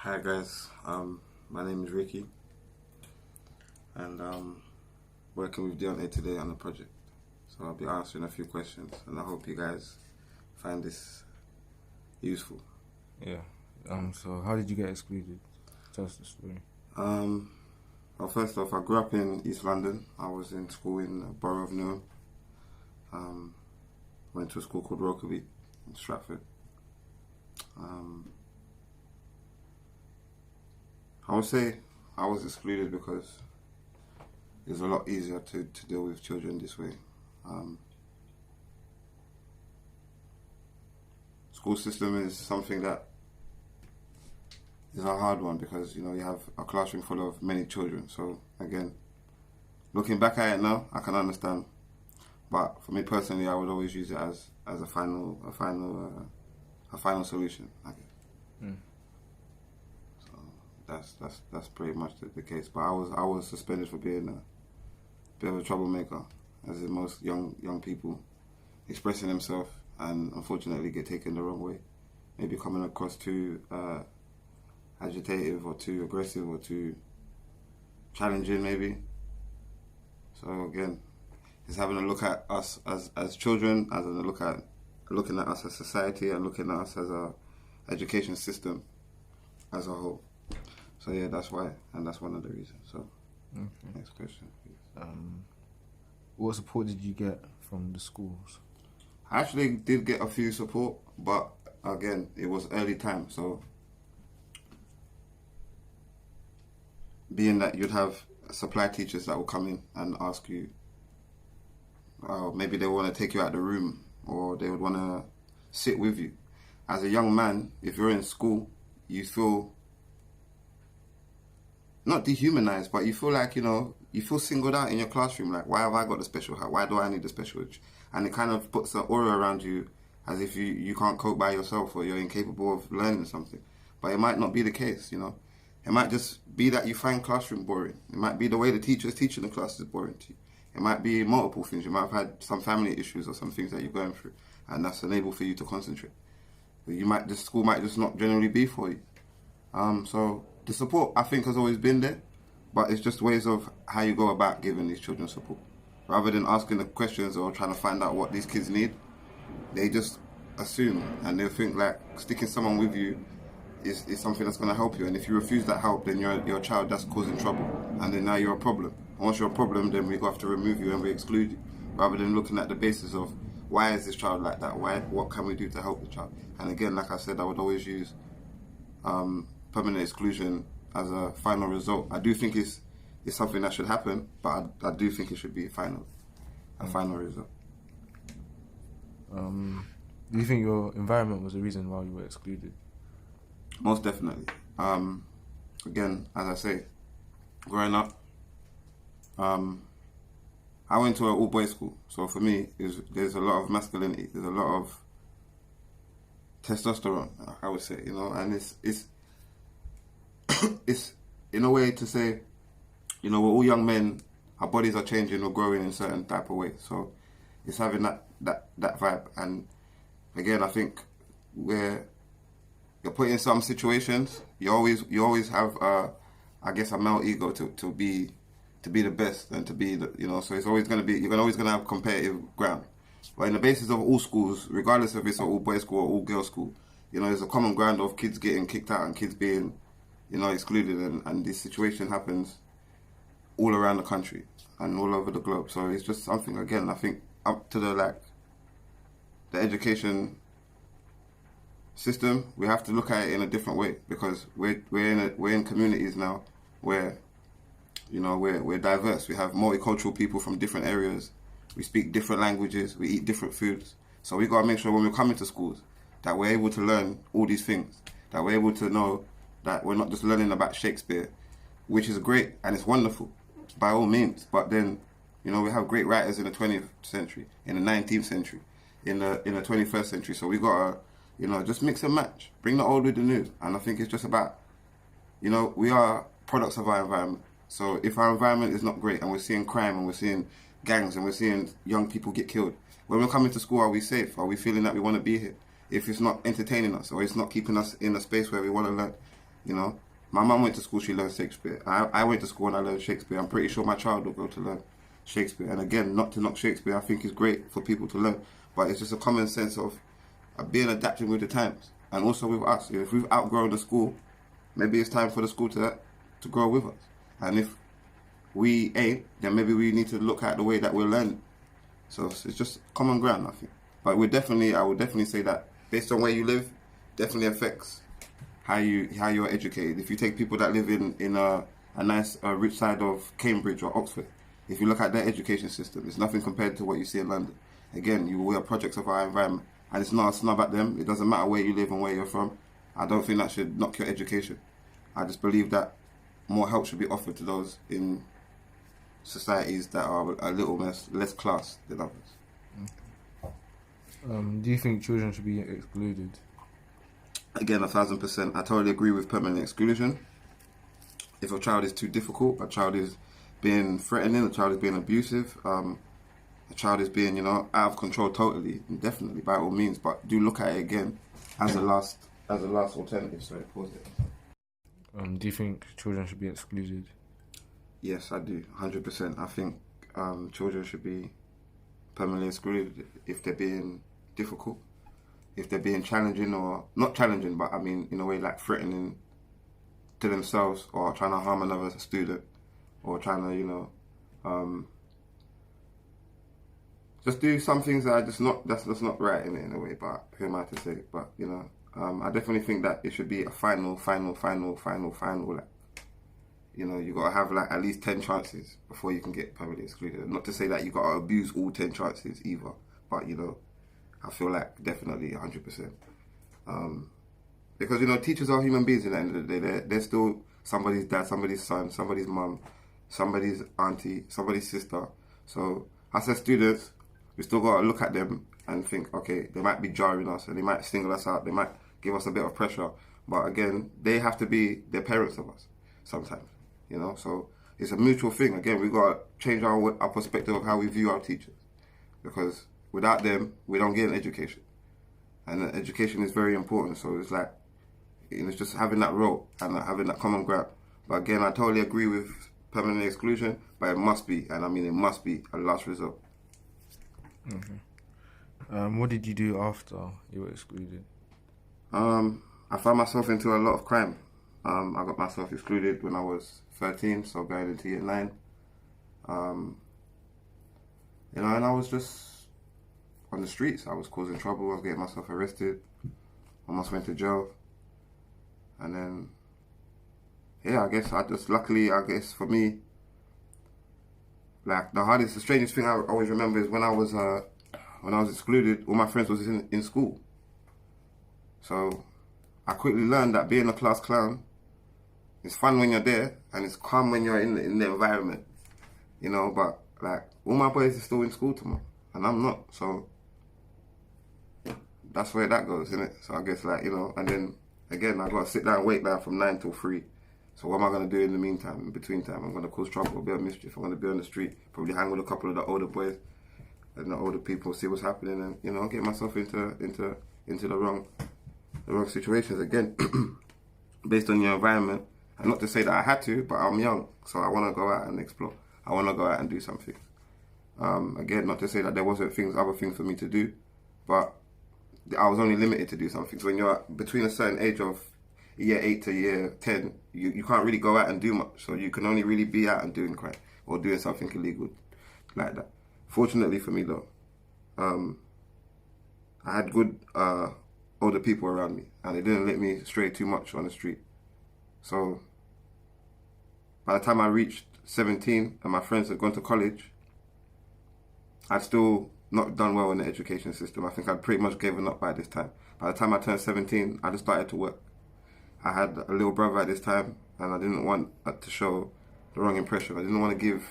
Hi guys, my name is Ricky, and working with Deontay today on the project. So I'll be answering a few questions, and I hope you guys find this useful. Yeah. So how did you get excluded? Tell us the story. Well, first off, I grew up in East London. I was in school in the Borough of Newham. Went to a school called Rokeby in Stratford. I would say I was excluded because it's a lot easier to deal with children this way. School system is something that is a hard one because you have a classroom full of many children. So again, looking back at it now, I can understand. But for me personally, I would always use it as a final solution, I guess. So that's pretty much the case. But I was suspended for being a bit of a troublemaker, as in most young people expressing themselves and unfortunately get taken the wrong way, maybe coming across too agitative or too aggressive or too challenging maybe. So again, it's having a look at us as children, looking at us as society, and looking at us as a education system as a whole. So yeah, that's why, and that's one of the reasons. So Next question, please. What support did you get from the schools? I actually did get a few support, but again, it was early time, so being that you'd have supply teachers that will come in and ask you, maybe they want to take you out of the room, or they would want to sit with you. As a young man, if you're in school, you feel not dehumanized, but you feel like, you feel singled out in your classroom. Like, why have I got the special hat? Why do I need the special? And it kind of puts an aura around you as if you can't cope by yourself or you're incapable of learning something. But it might not be the case, It might just be that you find classroom boring. It might be the way the teacher is teaching the class is boring to you. It might be multiple things. You might have had some family issues or some things that you're going through, and that's unable for you to concentrate. The school might just not generally be for you. So the support, I think, has always been there, but it's just ways of how you go about giving these children support. Rather than asking the questions or trying to find out what these kids need, they just assume, and they think like sticking someone with you is something that's going to help you. And if you refuse that help, then you're a child that's causing trouble, and then now you're a problem. And once you're a problem, then we have to remove you and we exclude you, rather than looking at the basis of why is this child like that? What can we do to help the child? And again, like I said, I would always use permanent exclusion as a final result. I do think it's something that should happen, but I do think it should be a final result. Do you think your environment was the reason why you were excluded? Most definitely. Again, as I say, growing up, I went to an all-boys school. So for me, there's a lot of masculinity. There's a lot of testosterone, I would say, and it's it's in a way to say, we're all young men, our bodies are changing or growing in certain type of ways. So it's having that vibe. And again, I think where you're put in some situations, you always have I guess a male ego to be the best and to be so it's always going to be, you're always going to have competitive ground. But in the basis of all schools, regardless if it's an all boys school or all girls school, there's a common ground of kids getting kicked out and kids being excluded, and this situation happens all around the country and all over the globe. So it's just something, again, I think up to the education system, we have to look at it in a different way, because we're in communities now where we're diverse. We have multicultural people from different areas. We speak different languages. We eat different foods. So we got to make sure when we come into schools that we're able to learn all these things, that we're able to know that we're not just learning about Shakespeare, which is great and it's wonderful by all means. But then, we have great writers in the 20th century, in the 19th century, in the 21st century. So we got to, just mix and match, bring the old with the new. And I think it's just about, we are products of our environment. So if our environment is not great and we're seeing crime and we're seeing gangs and we're seeing young people get killed, when we're coming to school, are we safe? Are we feeling that we want to be here? If it's not entertaining us or it's not keeping us in a space where we want to learn, You know, my mum went to school, she learned Shakespeare. I went to school and I learned Shakespeare. I'm pretty sure my child will go to learn Shakespeare. And again, not to knock Shakespeare, I think it's great for people to learn, but it's just a common sense of being adapting with the times, and also with us. If we've outgrown the school, maybe it's time for the school to grow with us. And if we ain't, then maybe we need to look at the way that we're learning. So it's just common ground, I think. But I would definitely say that based on where you live, definitely affects how you're educated. If you take people that live in a nice rich side of Cambridge or Oxford, if you look at their education system, it's nothing compared to what you see in London. Again, we are projects of our environment, and it's not a snub at them. It doesn't matter where you live and where you're from. I don't think that should knock your education. I just believe that more help should be offered to those in societies that are a little less class than others. Do you think children should be excluded? Again, 1,000%. I totally agree with permanent exclusion. If a child is too difficult, a child is being threatening, a child is being abusive, a child is being, out of control totally, definitely, by all means, but do look at it again as a last alternative. Sorry, pause it. Do you think children should be excluded? Yes, I do, 100%. I think children should be permanently excluded if they're being difficult, if they're being challenging, or not challenging, but I mean in a way like threatening to themselves, or trying to harm another student, or trying to just do some things that are just not right in a way. But who am I to say? But I definitely think that it should be a final. Like, you got to have like at least 10 chances before you can get permanently excluded. Not to say that you got to abuse all 10 chances either, but I feel like definitely 100%. Because teachers are human beings at the end of the day. They're still somebody's dad, somebody's son, somebody's mum, somebody's auntie, somebody's sister. So as a students, we still got to look at them and think, okay, they might be jarring us and they might single us out, they might give us a bit of pressure, but again, they have to be the parents of us sometimes, so it's a mutual thing. Again, we've got to change our perspective of how we view our teachers, because without them, we don't get an education, and education is very important. So it's like, it's just having that role and having that common ground. But again, I totally agree with permanent exclusion, but it must be, and I mean it must be, a last resort. Okay. What did you do after you were excluded? I found myself into a lot of crime. I got myself excluded when I was 13, so going into year 9. And I was just on the streets. I was causing trouble. I was getting myself arrested. Almost went to jail. And then, I guess luckily for me, like the strangest thing I always remember is when I was excluded, all my friends was in school. So I quickly learned that being a class clown is fun when you're there, and it's calm when you're in the environment, but like all my boys are still in school tomorrow, and I'm not, so that's where that goes, innit? So I guess and then again, I got to sit down and wait now from 9 till 3. So what am I going to do in the meantime, in between time? I'm going to cause trouble, a bit of mischief. I'm going to be on the street, probably hang with a couple of the older boys and the older people, see what's happening, and get myself into the wrong situations again, based on your environment. And not to say that I had to, but I'm young, so I want to go out and explore. I want to go out and do something. Again, not to say that there wasn't other things for me to do, but I was only limited to do something. So when you're between a certain age of year 8 to year 10, you can't really go out and do much. So you can only really be out and doing crime or doing something illegal like that. Fortunately for me though, I had good older people around me, and they didn't let me stray too much on the street. So by the time I reached 17 and my friends had gone to college, I'd still not done well in the education system. I think I'd pretty much given up by this time. By the time I turned 17, I just started to work. I had a little brother at this time, and I didn't want to show the wrong impression. I didn't want to give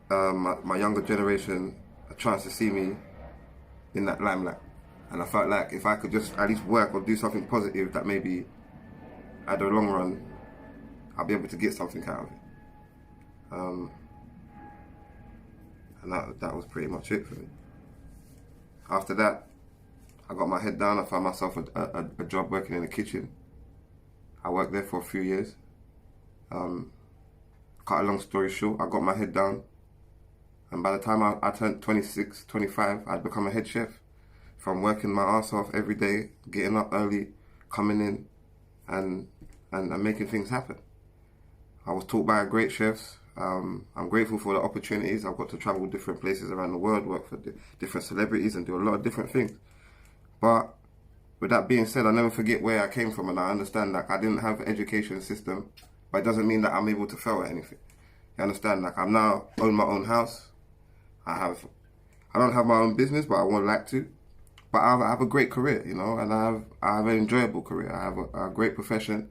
my younger generation a chance to see me in that limelight. And I felt like if I could just at least work or do something positive, that maybe at the long run, I'll be able to get something out of it. And that was pretty much it for me. After that, I got my head down. I found myself a job working in the kitchen. I worked there for a few years. Cut a long story short, I got my head down. And by the time I turned 26, 25, I'd become a head chef. From working my ass off every day, getting up early, coming in and making things happen. I was taught by great chefs. I'm grateful for the opportunities. I've got to travel different places around the world, work for different celebrities and do a lot of different things. But with that being said, I never forget where I came from, and I understand that I didn't have an education system, but it doesn't mean that I'm able to fail at anything. You understand? Like, I now own my own house. I don't have my own business, but I would like to. But I have a great career, you know, and I have an enjoyable career. I have a great profession.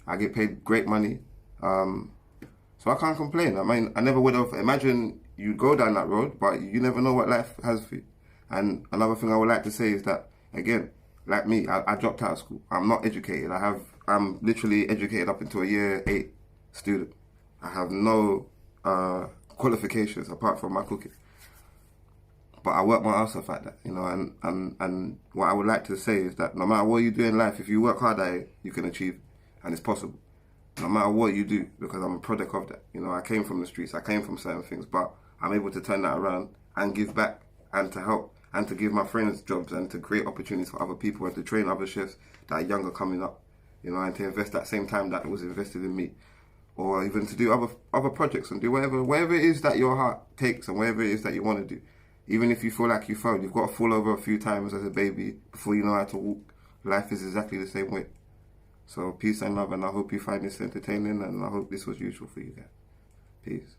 I get paid great money. So I can't complain. I mean, I never would have imagined you go down that road, but you never know what life has for you. And another thing I would like to say is that, again, like me, I dropped out of school. I'm not educated. I'm literally educated up until a year 8 student. I have no qualifications apart from my cooking. But I work my ass off at that, you know, and what I would like to say is that no matter what you do in life, if you work hard at it, you can achieve, and it's possible. No matter what you do, because I'm a product of that. You know, I came from the streets, I came from certain things, but I'm able to turn that around and give back and to help and to give my friends jobs and to create opportunities for other people and to train other chefs that are younger coming up, you know, and to invest that same time that was invested in me. Or even to do other projects and do whatever it is that your heart takes and whatever it is that you want to do. Even if you feel like you failed, you've got to fall over a few times as a baby before you know how to walk. Life is exactly the same way. So peace and love, and I hope you find this entertaining, and I hope this was useful for you guys. Peace.